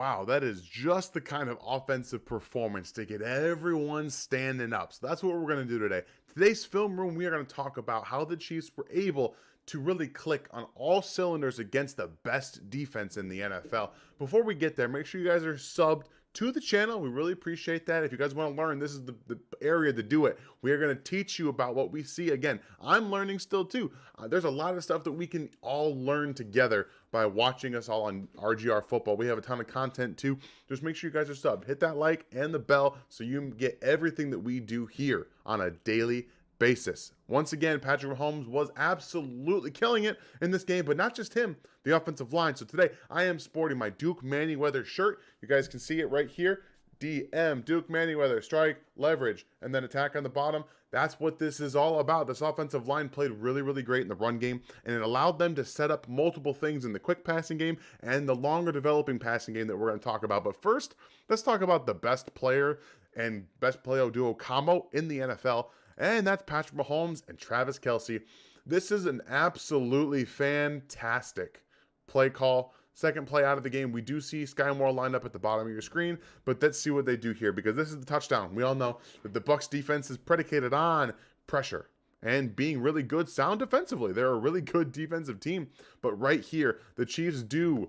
Wow, that is just the kind of offensive performance to get everyone standing up. So that's what we're going to do today. Today's film room, we are going to talk about how the Chiefs were able to really click on all cylinders against the best defense in the NFL. Before we get there, make sure you guys are subbed to the channel. We really appreciate that. If you guys want to learn, this is the area to do it. We are going to teach you about what we see. Again, I'm learning still too. There's a lot of stuff that we can all learn together by watching us all on RGR Football. We have a ton of content too. Just make sure you guys are subbed. Hit that like and the bell so you get everything that we do here on a daily basis. Once again, Patrick Mahomes was absolutely killing it in this game, but not just him, the offensive line. So today I am sporting my Duke Manyweather shirt. You guys can see it right here. DM, Duke Manyweather, strike, leverage, and then attack on the bottom. That's what this is all about. This offensive line played really, really great in the run game, and it allowed them to set up multiple things in the quick passing game and the longer developing passing game that we're going to talk about. But first, let's talk about the best player and best player duo combo in the NFL, and that's Patrick Mahomes and Travis Kelce. This is an absolutely fantastic play call. Second play out of the game, we do see Sky Moore lined up at the bottom of your screen, but let's see what they do here because this is the touchdown. We all know that the Bucs defense is predicated on pressure and being really good sound defensively. They're a really good defensive team, but right here, the Chiefs do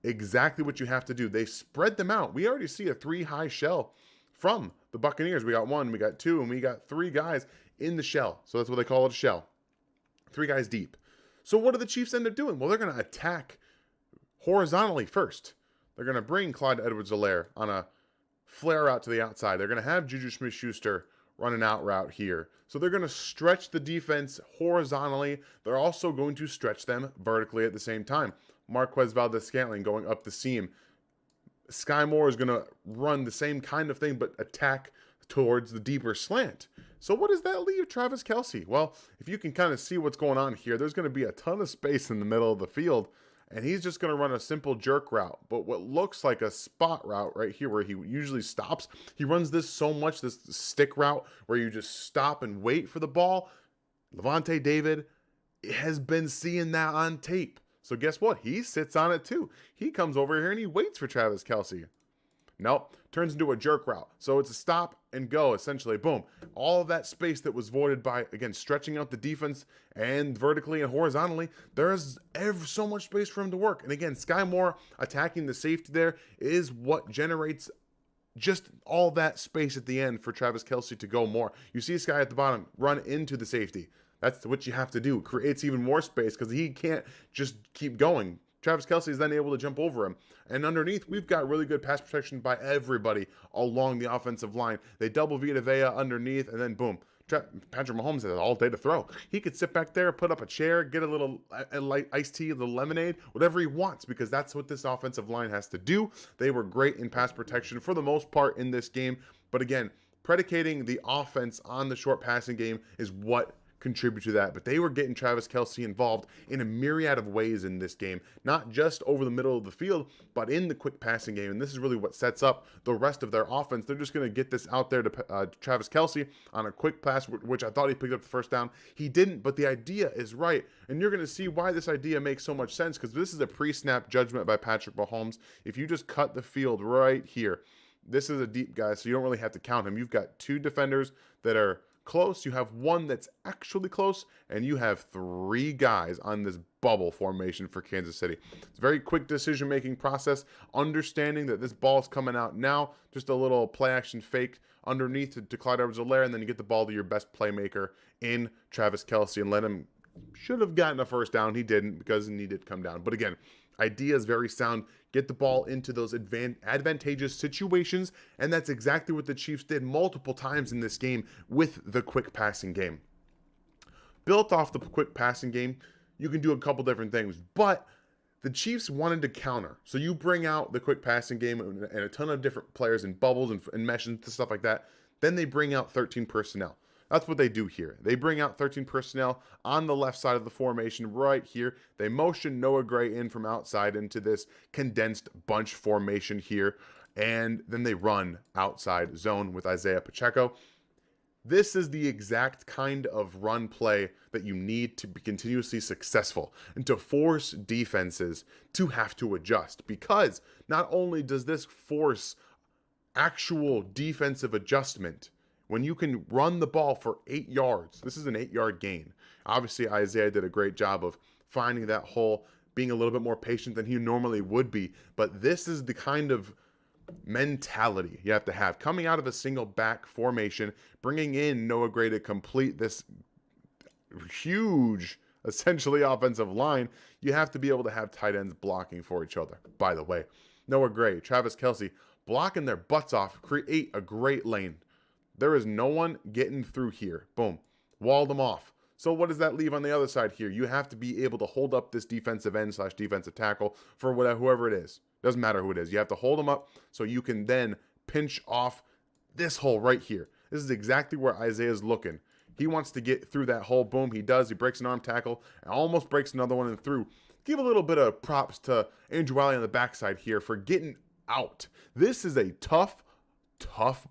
exactly what you have to do. They spread them out. We already see a 3-high shell from the Buccaneers. We got 1, we got 2, and we got 3 guys in the shell. So that's what they call it, a shell. 3 guys deep. So what do the Chiefs end up doing? Well, they're going to attack horizontally first. They're going to bring Clyde Edwards-Helaire on a flare out to the outside. They're going to have Juju Smith-Schuster run an out route here. So they're going to stretch the defense horizontally. They're also going to stretch them vertically at the same time. Marquez Valdes-Scantling going up the seam. Sky Moore is going to run the same kind of thing, but attack towards the deeper slant. So what does that leave Travis Kelce? Well, if you can kind of see what's going on here, there's going to be a ton of space in the middle of the field, and he's just going to run a simple jerk route. But what looks like a spot route right here where he usually stops, he runs this so much, this stick route where you just stop and wait for the ball. Levante David has been seeing that on tape. So guess what? He sits on it too. He comes over here and he waits for Travis Kelce. Nope, turns into a jerk route. So it's a stop and go, essentially. Boom. All of that space that was voided by, again, stretching out the defense and vertically and horizontally, there is so much space for him to work. And again, Sky Moore attacking the safety there is what generates just all that space at the end for Travis Kelce to go more. You see this guy at the bottom run into the safety. That's what you have to do. Creates even more space because he can't just keep going. Travis Kelce is then able to jump over him. And underneath, we've got really good pass protection by everybody along the offensive line. They double Vita Vea underneath, and then boom. Patrick Mahomes has all day to throw. He could sit back there, put up a chair, get a little light iced tea, a little lemonade, whatever he wants, because that's what this offensive line has to do. They were great in pass protection for the most part in this game. But again, predicating the offense on the short passing game is what contribute to that, but they were getting Travis Kelce involved in a myriad of ways in this game, not just over the middle of the field, but in the quick passing game. And this is really what sets up the rest of their offense. They're just going to get this out there to Travis Kelce on a quick pass, which I thought he picked up the first down. He didn't, but the idea is right. And you're going to see why this idea makes so much sense, because this is a pre-snap judgment by Patrick Mahomes. If you just cut the field right here, this is a deep guy, so you don't really have to count him. You've got 2 defenders that are close, you have 1 that's actually close, and you have 3 guys on this bubble formation for Kansas City. It's a very quick decision-making process, understanding that this ball is coming out now, just a little play-action fake underneath to Clyde Edwards-Helaire, and then you get the ball to your best playmaker in Travis Kelce and let him, should have gotten a first down. He didn't because he did come down. But again, idea is very sound. Get the ball into those advantageous situations, and that's exactly what the Chiefs did multiple times in this game with the quick passing game. Built off the quick passing game, you can do a couple different things, but the Chiefs wanted to counter. So you bring out the quick passing game and a ton of different players and bubbles and mesh and stuff like that. Then they bring out 13 personnel. That's what they do here. They bring out 13 personnel on the left side of the formation right here. They motion Noah Gray in from outside into this condensed bunch formation here. And then they run outside zone with Isaiah Pacheco. This is the exact kind of run play that you need to be continuously successful and to force defenses to have to adjust, because not only does this force actual defensive adjustment when you can run the ball for 8 yards. This is an 8 yard gain. Obviously, Isaiah did a great job of finding that hole, being a little bit more patient than he normally would be. But this is the kind of mentality you have to have coming out of a single back formation, bringing in Noah Gray to complete this huge, essentially offensive line. You have to be able to have tight ends blocking for each other. By the way, Noah Gray, Travis Kelce, blocking their butts off, create a great lane. There is no one getting through here. Boom. Walled them off. So what does that leave on the other side here? You have to be able to hold up this defensive end / defensive tackle for whoever it is. Doesn't matter who it is. You have to hold them up so you can then pinch off this hole right here. This is exactly where Isaiah's looking. He wants to get through that hole. Boom, he does. He breaks an arm tackle and almost breaks another one and through. Give a little bit of props to Andrew Wiley on the backside here for getting out. This is a tough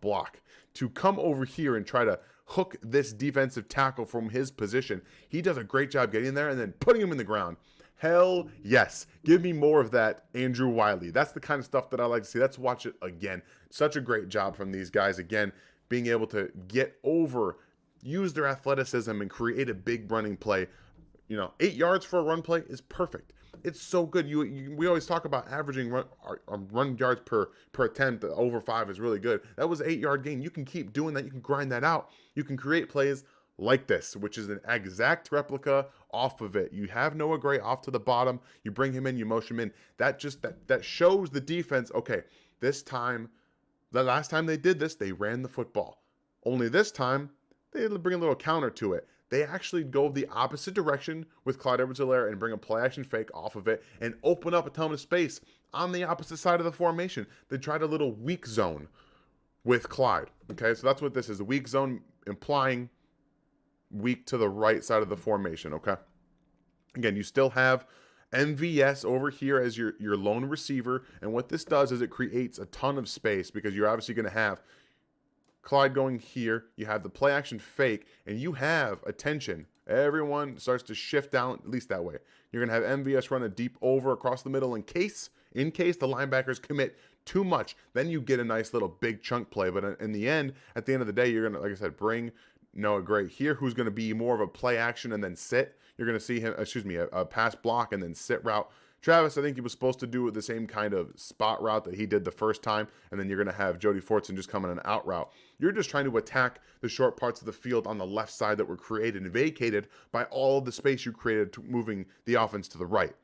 block to come over here and try to hook this defensive tackle from his position. He does a great job getting there and then putting him in the ground. Hell yes. Give me more of that, Andrew Wiley. That's the kind of stuff that I like to see. Let's watch it again. Such a great job from these guys. Again, being able to get over, use their athleticism and create a big running play. 8 yards for a run play is perfect. It's so good. We always talk about averaging run yards per attempt. Over 5 is really good. That was an 8 yard gain. You can keep doing that. You can grind that out. You can create plays like this, which is an exact replica off of it. You have Noah Gray off to the bottom. You bring him in. You motion him in. That shows the defense. Okay, this time, the last time they did this, they ran the football. Only this time, they bring a little counter to it. They actually go the opposite direction with Clyde Edwards-Helaire and bring a play action fake off of it and open up a ton of space on the opposite side of the formation. They tried a little weak zone with Clyde. Okay, so that's what this is. A weak zone implying weak to the right side of the formation. Okay. Again, you still have MVS over here as your lone receiver. And what this does is it creates a ton of space because you're obviously going to have Clyde going here, you have the play action fake, and you have attention. Everyone starts to shift down, at least that way. You're going to have MVS run a deep over across the middle in case the linebackers commit too much. Then you get a nice little big chunk play. But at the end of the day, you're going to, like I said, bring Noah Gray here, who's going to be more of a play action and then sit. You're going to see him, a pass block and then sit route. Travis, I think he was supposed to do the same kind of spot route that he did the first time, and then you're going to have Jody Fortson just come in an out route. You're just trying to attack the short parts of the field on the left side that were created and vacated by all of the space you created to moving the offense to the right.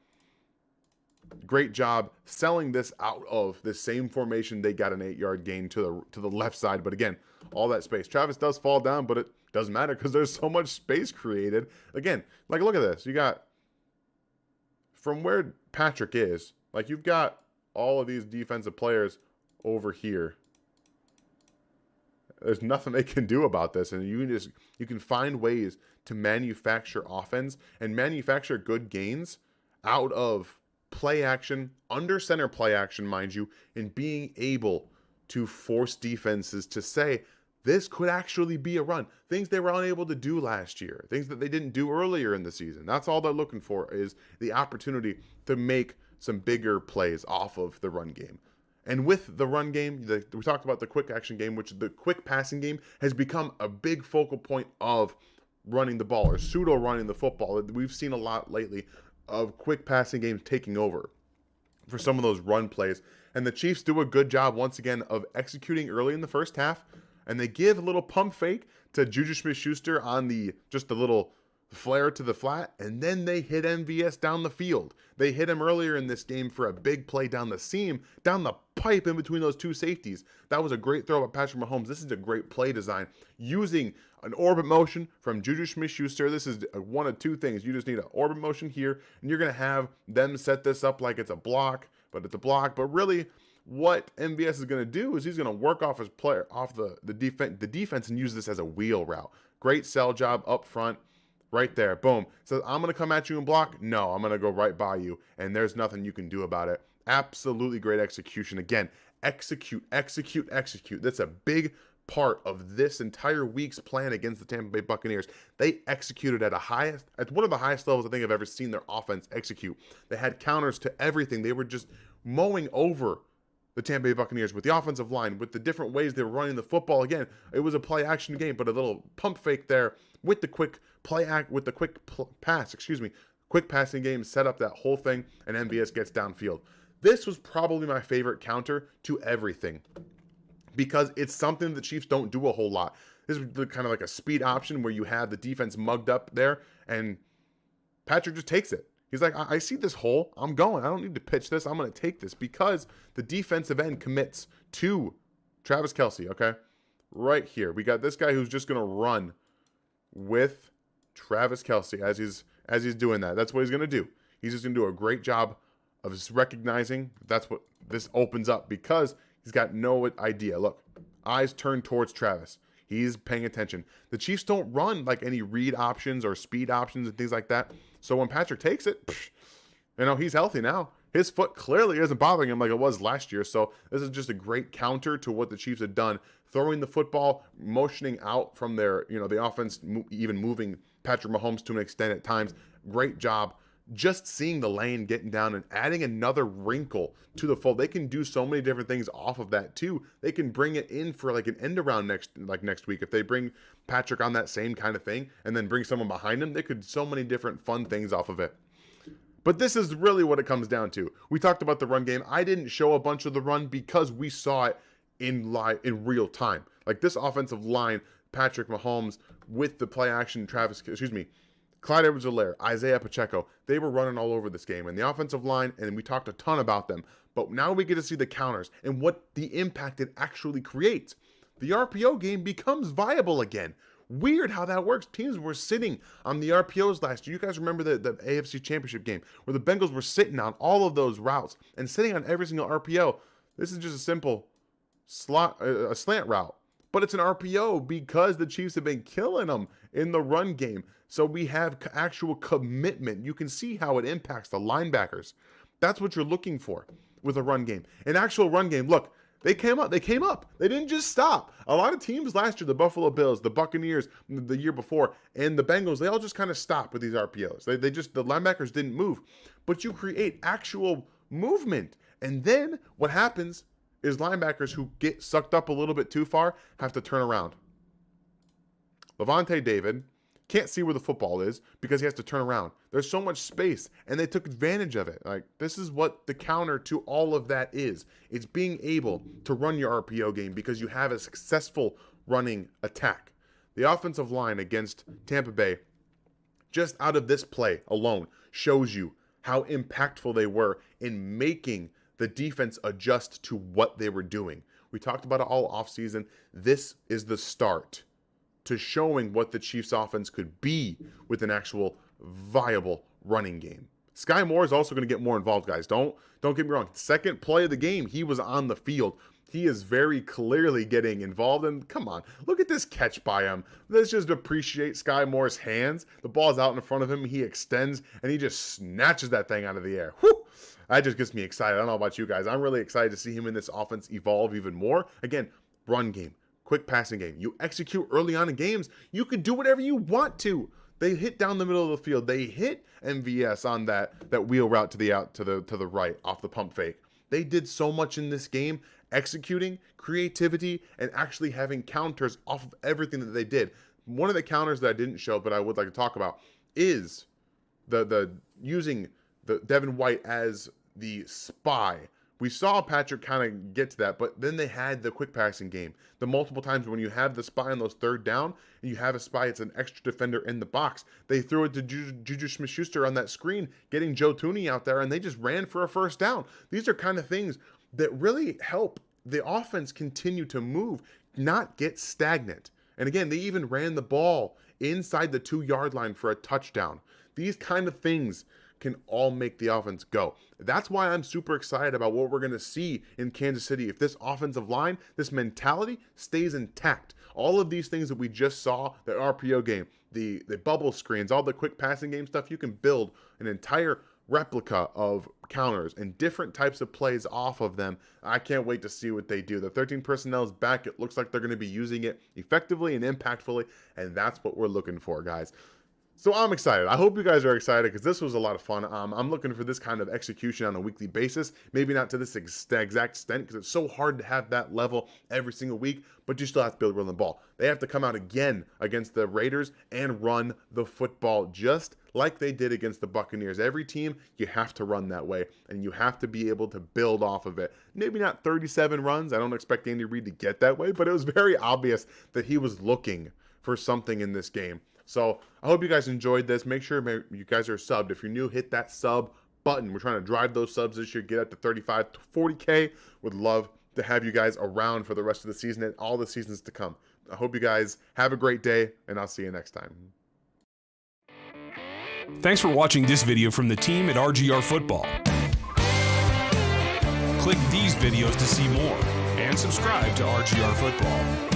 Great job selling this out of the same formation. They got an 8-yard gain to the left side, but again, all that space. Travis does fall down, but it doesn't matter because there's so much space created. Again, like look at this. You got from where Patrick is, like you've got all of these defensive players over here. There's nothing they can do about this, and you can find ways to manufacture offense and manufacture good gains out of play action, under center play action, mind you, and being able to force defenses to say, this could actually be a run. Things they were unable to do last year. Things that they didn't do earlier in the season. That's all they're looking for is the opportunity to make some bigger plays off of the run game. And with the run game, we talked about the quick action game, which the quick passing game has become a big focal point of running the ball or pseudo running the football. We've seen a lot lately of quick passing games taking over for some of those run plays. And the Chiefs do a good job once again of executing early in the first half. And they give a little pump fake to Juju Smith-Schuster on just a little flare to the flat, and then they hit MVS down the field. They hit him earlier in this game for a big play down the seam, down the pipe in between those two safeties. That was a great throw by Patrick Mahomes. This is a great play design using an orbit motion from Juju Smith-Schuster. This is one of two things. You just need an orbit motion here, and you're going to have them set this up like it's a block, but it's a block. But really, what MVS is going to do is he's going to work off his player, off the defense, and use this as a wheel route. Great sell job up front, right there. Boom. So I'm going to come at you and block. No, I'm going to go right by you, and there's nothing you can do about it. Absolutely great execution. Again, execute. That's a big part of this entire week's plan against the Tampa Bay Buccaneers. They executed at one of the highest levels I think I've ever seen their offense execute. They had counters to everything. They were just mowing over the Tampa Bay Buccaneers with the offensive line, with the different ways they were running the football. Again, it was a play action game, but a little pump fake there with the quick quick passing game set up that whole thing, and MVS gets downfield. This was probably my favorite counter to everything, because it's something the Chiefs don't do a whole lot. This is kind of like a speed option where you have the defense mugged up there, and Patrick just takes it. He's like, I see this hole. I'm going. I don't need to pitch this. I'm going to take this, because the defensive end commits to Travis Kelce, okay? Right here. We got this guy who's just going to run with Travis Kelce as he's doing that. That's what he's going to do. He's just going to do a great job of just recognizing that's what this opens up, because he's got no idea. Look, eyes turned towards Travis. He's paying attention. The Chiefs don't run like any read options or speed options and things like that. So when Patrick takes it, he's healthy now. His foot clearly isn't bothering him like it was last year. So this is just a great counter to what the Chiefs had done, throwing the football, motioning out from their, the offense, even moving Patrick Mahomes to an extent at times. Great job. Just seeing the lane, getting down, and adding another wrinkle to the fold. They can do so many different things off of that too. They can bring it in for like an end around next week. If they bring Patrick on that same kind of thing and then bring someone behind him, they could do so many different fun things off of it. But this is really what it comes down to. We talked about the run game. I didn't show a bunch of the run because we saw it in real time. Like this offensive line, Patrick Mahomes with the play action, Clyde Edwards-Helaire, Isaiah Pacheco, they were running all over this game. And the offensive line, and we talked a ton about them. But now we get to see the counters and what the impact it actually creates. The RPO game becomes viable again. Weird how that works. Teams were sitting on the RPOs last year. You guys remember the AFC Championship game where the Bengals were sitting on all of those routes and sitting on every single RPO. This is just a simple slant route. But it's an RPO because the Chiefs have been killing them in the run game. So we have actual commitment. You can see how it impacts the linebackers. That's what you're looking for with a run game. An actual run game, look, they came up. They didn't just stop. A lot of teams last year, the Buffalo Bills, the Buccaneers the year before, and the Bengals, they all just kind of stopped with these RPOs. The linebackers didn't move. But you create actual movement. And then what happens is linebackers who get sucked up a little bit too far have to turn around. Levante David can't see where the football is because he has to turn around. There's so much space, and they took advantage of it. Like, this is what the counter to all of that is. It's being able to run your RPO game because you have a successful running attack. The offensive line against Tampa Bay, just out of this play alone, shows you how impactful they were in making the defense adjust to what they were doing. We talked about it all offseason. This is the start to showing what the Chiefs offense could be with an actual viable running game. Sky Moore is also going to get more involved, guys. Don't get me wrong. Second play of the game, he was on the field. He is very clearly getting involved. And come on, look at this catch by him. Let's just appreciate Sky Moore's hands. The ball's out in front of him. He extends, and he just snatches that thing out of the air. Whew! That just gets me excited. I don't know about you guys. I'm really excited to see him in this offense evolve even more. Again, run game, quick passing game. You execute early on in games, you can do whatever you want to. They hit down the middle of the field. They hit MVS on that wheel route to the right off the pump fake. They did so much in this game, executing, creativity, and actually having counters off of everything that they did. One of the counters that I didn't show, but I would like to talk about, is the using the Devin White as the spy. We saw Patrick kind of get to that, but then they had the quick passing game. The multiple times when you have the spy on those third down, and you have a spy, it's an extra defender in the box. They threw it to Juju Smith-Schuster on that screen, getting Joe Thuney out there, and they just ran for a first down. These are kind of things that really help the offense continue to move, not get stagnant. And again, they even ran the ball inside the 2-yard line for a touchdown. These kind of things can all make the offense go. That's why I'm super excited about what we're going to see in Kansas City. If this offensive line, this mentality stays intact, all of these things that we just saw, the RPO game, the bubble screens, all the quick passing game stuff, you can build an entire replica of counters and different types of plays off of them. I can't wait to see what they do. The 13 personnel is back. It looks like they're going to be using it effectively and impactfully, and that's what we're looking for, guys. So I'm excited. I hope you guys are excited because this was a lot of fun. I'm looking for this kind of execution on a weekly basis. Maybe not to this exact extent because it's so hard to have that level every single week, but you still have to be able to run the ball. They have to come out again against the Raiders and run the football just like they did against the Buccaneers. Every team, you have to run that way, and you have to be able to build off of it. Maybe not 37 runs. I don't expect Andy Reid to get that way, but it was very obvious that he was looking for something in this game. So I hope you guys enjoyed this. Make sure you guys are subbed. If you're new, hit that sub button. We're trying to drive those subs this year, get up to 35 to 40K. Would love to have you guys around for the rest of the season and all the seasons to come. I hope you guys have a great day, and I'll see you next time. Thanks for watching this video from the team at RGR Football. Click these videos to see more and subscribe to RGR Football.